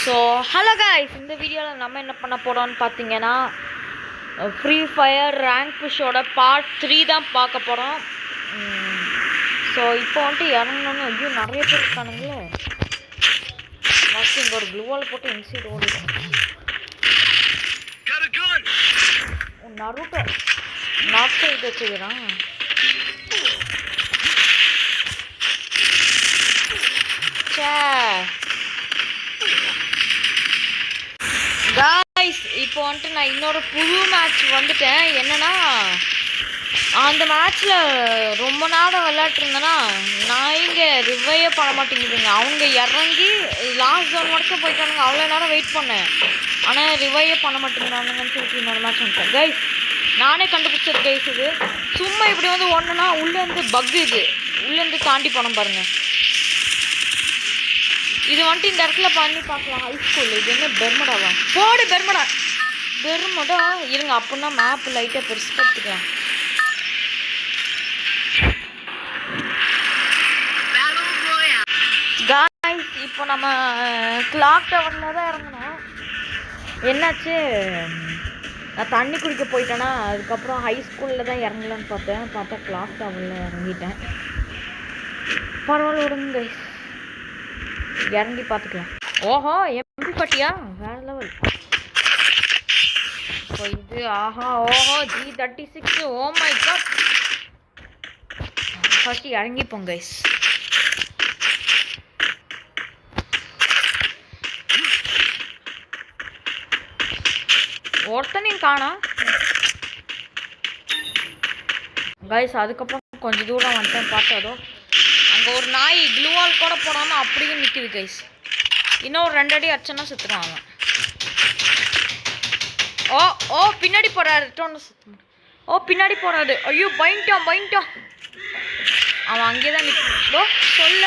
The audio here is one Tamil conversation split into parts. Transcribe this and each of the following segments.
ஸோ ஹலோ கைஸ், இந்த வீடியோவில் நம்ம என்ன பண்ண போகிறோம்னு பார்த்தீங்கன்னா ஃப்ரீ ஃபயர் ரேங்க் புஷோட பார்ட் 3 தான் பார்க்க போகிறோம். ஸோ இப்போ வந்துட்டு இறங்கணும்னு ஐயோ நிறைய பேர் இருக்கானுங்களே. ஃபஸ்ட்டு இங்கே ஒரு க்ளூவால் போட்டு இன்சைட் ஓடிடும். நருட்டோ நாக் சைடு வச்சுக்கிறான். காய்ஸ், இப்போ வந்துட்டு நான் இன்னொரு புது மேட்ச் வந்துட்டேன். என்னன்னா அந்த மேட்ச்சில் ரொம்ப நேரம் விளையாட்டுருந்தேன்னா நான் இங்கே ரிவையே பண்ண மாட்டேங்குதுங்க. அவங்க இறங்கி லாஸ்ட் ஜோன் வரைக்கும் போயிட்டானுங்க. அவ்வளோ நேரம் வெயிட் பண்ணேன், ஆனால் ரிவையே பண்ண மாட்டேங்கிறானுங்கன்னு சொல்லிட்டு இன்னொரு மேட்ச் வந்துட்டேன். கைஸ், நானே கண்டுபிடிச்சது கைஸ். இது சும்மா இப்படி வந்து ஒன்றுனா உள்ளேருந்து பக்கு, இது உள்ளேருந்து தாண்டி போனோம் பாருங்கள். இது வந்துட்டு இந்த இடத்துல பண்ணி பார்க்கலாம். ஹை ஸ்கூல் இது என்ன பெர்மடாவா? போடு பெர்மடா இருங்க. அப்படின்னா மேப் லைட்டாக பெருசு பார்த்துக்கலாம். காய்ஸ், இப்போ நம்ம கிளாக் டவரில் தான் இறங்கணும். என்னாச்சு, நான் தண்ணி குடிக்க போயிட்டேன்னா அதுக்கப்புறம் ஹை ஸ்கூலில் தான் இறங்கலான்னு பார்த்தா கிளாக் டவரில் இறங்கிட்டேன். பரவாயில்ல விடுங்க கைஸ், இறங்கி பார்த்துக்கலாம். ஓஹோ, எப்படி பட்டியா வேற லெவல். ஸோ இது ஆஹா ஓஹோ G36. Oh my god, first இறங்கிப்போம் கைஸ். ஒருத்தனையும் காணா கைஸ். அதுக்கப்புறம் கொஞ்சம் தூரம் வந்துட்டேன். பார்த்ததோ அங்கே ஒரு நாய் க்ளூவால் கூட போடாமல் அப்படியே நிற்கிது கைஸ். இன்னும் 2 அடி அடிச்சனா சுற்றுறான் அவன். ஓ பின்னாடி போறாரு. ஓ பின்னாடி போறாரு. ஐயோ பயன்ட்டான். அவன் அங்கே தான் நிற்கோ சொல்ல.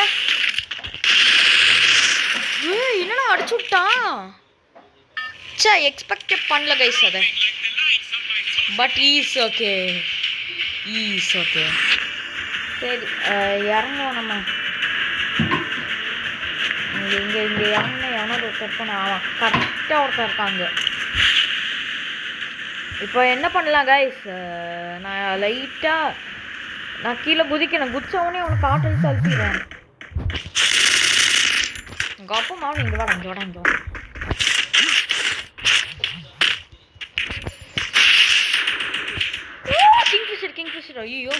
என்னடா அடிச்சு விட்டான். சே, எக்ஸ்பெக்டே பண்ணல கைஸ் அதை. But is okay. சரி, இறங்குவோம் நம்ம. இங்கே இறங்கினா எவனோ ஒருத்தர் பண்ண ஆமாம், கரெக்டாக ஒருத்தர் இருக்காங்க. இப்போ என்ன பண்ணலாம் கைஸ், நான் லைட்டாக நான் கீழே குதிக்கணும். குதிச்சவனே அவனுக்கு காட்டல் செலுத்திடுவேன். உங்கள் அப்பா மாவன் இங்கே வாடா. கிங்ஃபிஷர் ஐயோ.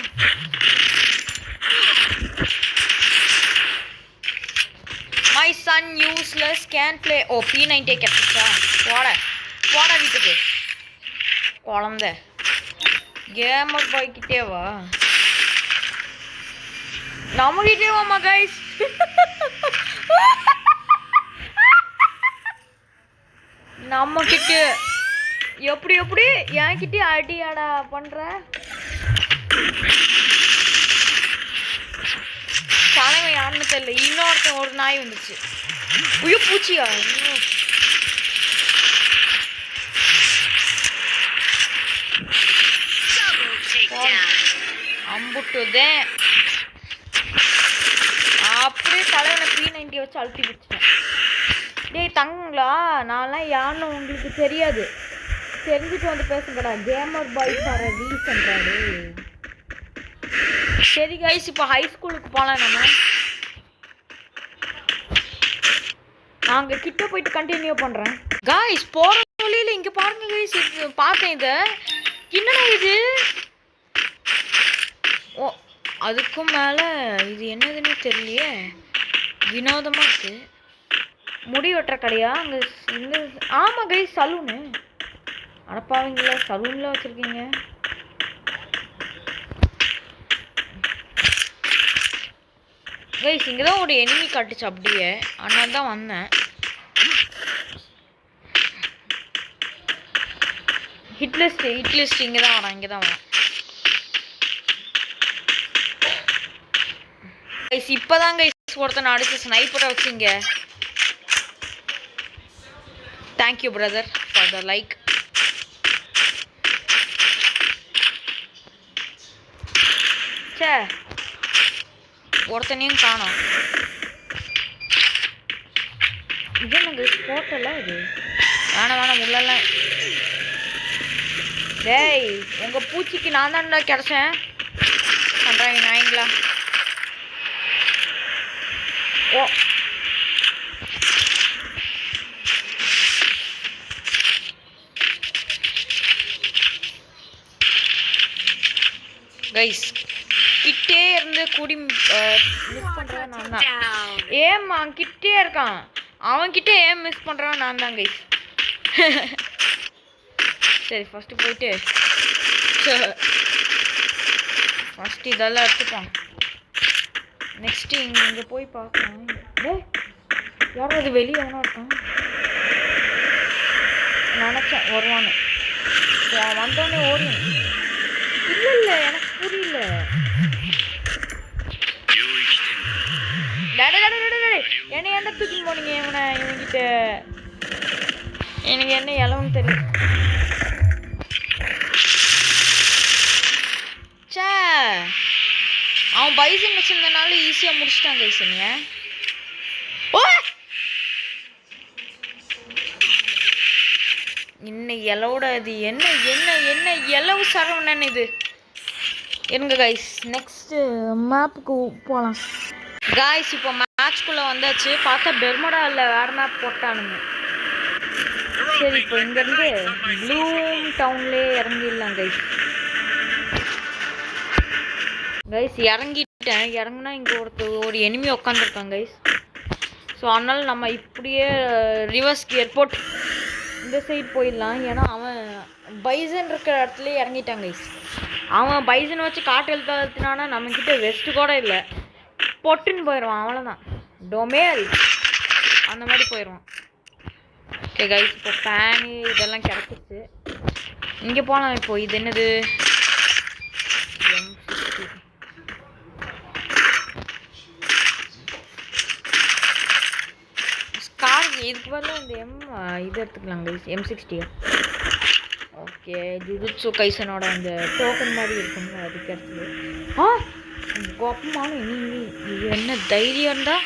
My son useless can play. Oh P90 கிடைச்சா. போட வீட்டுக்கு குழந்த. கேமர் பாய்கிட்டே வா, நம்மகிட்டே வாமா கைஸ். நம்மகிட்ட எப்படி என்கிட்டே அடியாடா பண்ற. தலைவன் யாருன்னு தெரியல. இன்னொருத்தன் ஒரு நாய் வந்துச்சு. ஐயோ பூச்சியா. அம்புட்டுதேன் அப்படியே தலைவனை P90 வச்சு அழுத்தி வச்சுட்டேன். டேய் தங்களா, நான்லாம் யாருன்னு உங்களுக்கு தெரியாது. தெரிஞ்சுட்டு வந்து பேசுங்கடா. Gamer bye for ரீசன்றாரு. சரி கைஸ், இப்போ ஹை ஸ்கூலுக்கு போகலாம். நாங்கள் கிட்ட போயிட்டு கண்டினியூ பண்ணுறேன் கைஸ். போகிற வழியில் இங்கே பாருங்க கைஸ், இது பார்த்தேன். இதை என்னடா இது? ஓ அதுக்கும் மேலே இது என்னதுன்னு தெரியலையே, வினோதமாக இருக்குது. முடி வெட்டுற கடையா அங்கே? இந்த ஆமாம் கைஸ், சலூனு. அடப்பாவீங்களா, சலூனில் வச்சுருக்கீங்க. கைஸ், இங்கே தான் ஒரு எனிமி காட்டுச்சு அப்படியே, அதனால தான் வந்தேன். ஹிட் லிஸ்ட் இங்கே தான் வரேன். கைஸ், இப்போ தான் கைஸ் ஒருத்தனை அடிச்சு ஸ்னைப்பரை வச்சுங்க. Thank you brother for the like. சே, ஒருத்தனையும் காணோம். இது என்னங்க போட்டல இது? வேணாம் உள்ளலாம். டேய் உங்க பூச்சிக்கு நான் தான்டா கிடைச்சேன். பண்றாங்க நாய்ங்களா. ஓ கைஸ் கிட்டே இருந்து கூடி மிஸ் பண்ணுறவன் நான் தான். ஏம்மா கிட்டே இருக்கான், அவன்கிட்ட ஏன் மிஸ் பண்ணுறவன் நான் தான் கைஸ். சரி ஃபஸ்ட்டு போயிட்டு ஃபஸ்ட்டு இதெல்லாம் எடுத்துப்பான். நெக்ஸ்ட்டு இங்கே போய் பார்க்கலாம். யாரும் அது வெளியே எவனா இருக்கான் நினச்சேன் வருவான்னு. வந்தோடனே ஓடி. இல்லை எனக்கு புரியல. என்னை எந்த தூக்கின்னு போனீங்க இவன்கிட்ட? எனக்கு என்ன இலவுன்னு தெரியும். சே அவன் பைசன் வச்சிருந்தனால ஈஸியாக முடிச்சிட்டான் கைசனிய. ஓ இன்னும் இலவோட இது என்ன என்ன என்ன இலவு சரவணன் இது. இருங்க கைஸ் நெக்ஸ்ட்டு மேப்புக்கு போகலாம். காய்ஸ் இப்போ மேட்ச்குள்ளே வந்தாச்சு. பார்த்தா பெர்முடா இல்லை வேறு மேப் போட்டானுங்க. சரி இப்போ இங்கேருந்து ப்ளூம் டவுன்லேயே இறங்கிடலாம் கைஸ். கைஸ் இறங்கிட்டேன். இறங்குனா இங்கே ஒரு எனிமி உட்காந்துருக்காங்க கைஸ். ஸோ அதனால் நம்ம இப்படியே ரிவர்ஸ் கியர் போட்டு இந்த சைடு போயிடலாம். ஏன்னா அவன் பைசன் இருக்கிற இடத்துலயே இறங்கிட்டான் கைஸ். அவன் பைசன் வச்சு காட்டு எழுத்தாத்தினானா நம்மக்கிட்ட வெஸ்ட்டு கூட இல்லை, பொட்டுன்னு போயிடுவான். அவ்வளோதான், டொமேல் அந்த மாதிரி போயிடுவான். ஓகே கைஸ் இப்போ ஃபேனு இதெல்லாம் கிடச்சிச்சு. இங்கே போகலாம். இப்போ இது என்னது ஸ்கார். இதுக்கு பதிலாக இந்த இது எடுத்துக்கலாம் கைஸ், M60. ஓகே ஜுஜுட்சு கைசனோட அந்த டோக்கன் மாதிரி இருக்குங்க அது கிடச்சிது. கோப்பமான இது என்ன தைரியம் தான்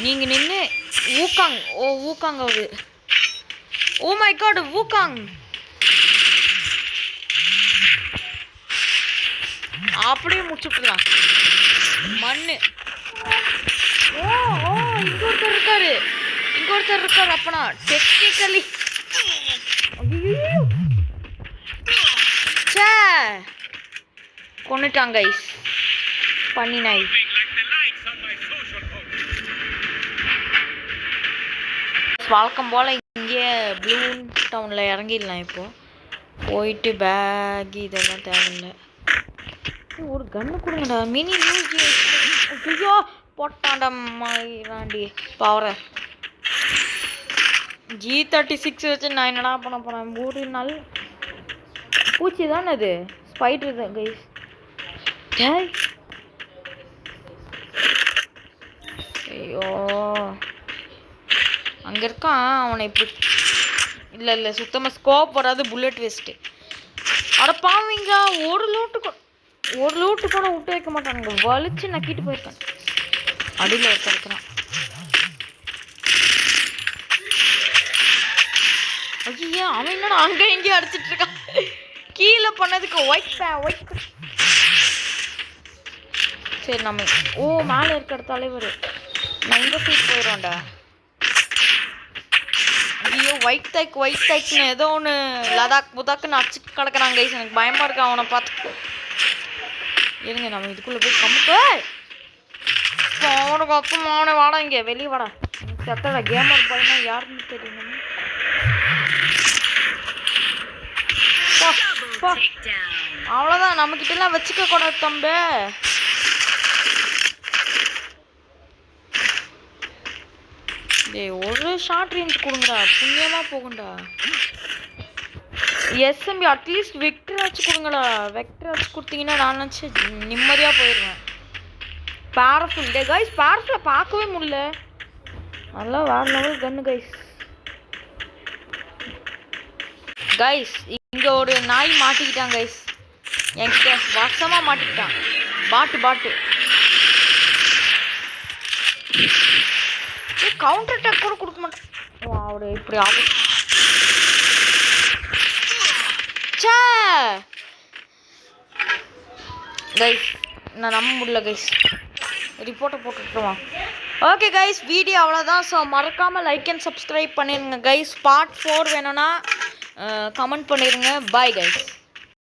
நீங்கள் நின்று ஊக்காங். ஊக்காங்க அது. ஓ மை காட் ஊக்காங். அப்படியே முடிச்சுட்டுலாம் மண்ணு. இங்க ஒருத்தர் இருக்காரு. அப்பனா டெக்னிக்கலி கொண்டுட்டாங்க கைஸ் பண்ணி நாய். வழக்கம் போல் இங்கே ப்ளூ டவுனில் இறங்கிடலாம். இப்போது போயிட்டு பேக் இதெல்லாம் தேவையில்லை. ஒரு கன்று கொடுங்கடா, மினி யூஜி. ஐயோ போட்டாண்டா மாண்டி பவரை. G36 வச்சு நான் என்னடா பண்ண போகிறேன்? ஒரு நாள் பூச்சி தானே அது, ஸ்பைடர் தான் கைஸ். ஐயோ அங்கே இருக்கான். அவனை இப்படி இல்லை சுத்தமாக ஸ்கோப் வராது, புல்லட் வேஸ்ட்டு. அட பாவீங்க, ஒரு லூட்டு கூட விட்டு வைக்க மாட்டாங்க. வலிச்சு நக்கிட்டு போயிருக்கான். அடியில் ஒருத்தர் இருக்கிறான். ஐயோ அவன் என்னடா அங்கே எங்கேயும் அடிச்சிட்டு இருக்கான். கீழே பண்ணதுக்கு ஒயிட். சரி நம்ம மேலே இருக்கிற தலைவர். நான் இந்த சீட் போயிடுவோம்டா. ஐயோ ஒயிட் தைக்னு ஏதோ ஒன்று லதாக் புதாக்குன்னு அடிச்சு கிடக்குறாங்க கைஸ். எனக்கு பயமாக இருக்கு அவனை பார்த்து. இருங்க நம்ம இதுக்குள்ளே போய் கம்முக்கு. அவனுக்கு அப்பமா அவனை வாடா, இங்கே வெளியே வாடா. செத்தடா கேமர் பாய்னா யாருன்னு தெரியும். அவ்வளோதான், நம்மக்கிட்டலாம் வச்சுக்க கூடாது தம்பி. ஒரு ஷார்ட் ரேஞ்ச் கொடுங்கடா, புண்ணியமாக போகும்டா. எஸ்எம்பி அட்லீஸ்ட் வெக்டர் வச்சு கொடுங்கடா. வெக்டர் வச்சு கொடுத்தீங்கன்னா நான் நினச்சி நிம்மதியாக போயிடுவேன். பேரஃபுல் டே கைஸ், பேரஃபுல்லை பார்க்கவே முடியல. நல்லா வேறு லெவல் கன்று கைஸ். கைஸ் இங்கே ஒரு நாய் மாட்டிக்கிட்டான் கைஸ். என்கிட்ட வசமாக மாட்டிக்கிட்டான். பாட்டு கவுண்டர் அட்டாக் கூட கொடுக்க மாட்டேன். ஒரு இப்படி சே கைஸ் நான் நம்ப முடியல கைஸ் ரிப்போர்ட்டை போட்டுட்டுருவான் ஓகே கைஸ் வீடியோ அவ்வளோதான் ஸோ மறக்காமல் லைக் அண்ட் சப்ஸ்கிரைப் பண்ணிடுங்க கைஸ் பார்ட் 4 வேணும்னா கமெண்ட் பண்ணிடுங்க பாய் கைஸ்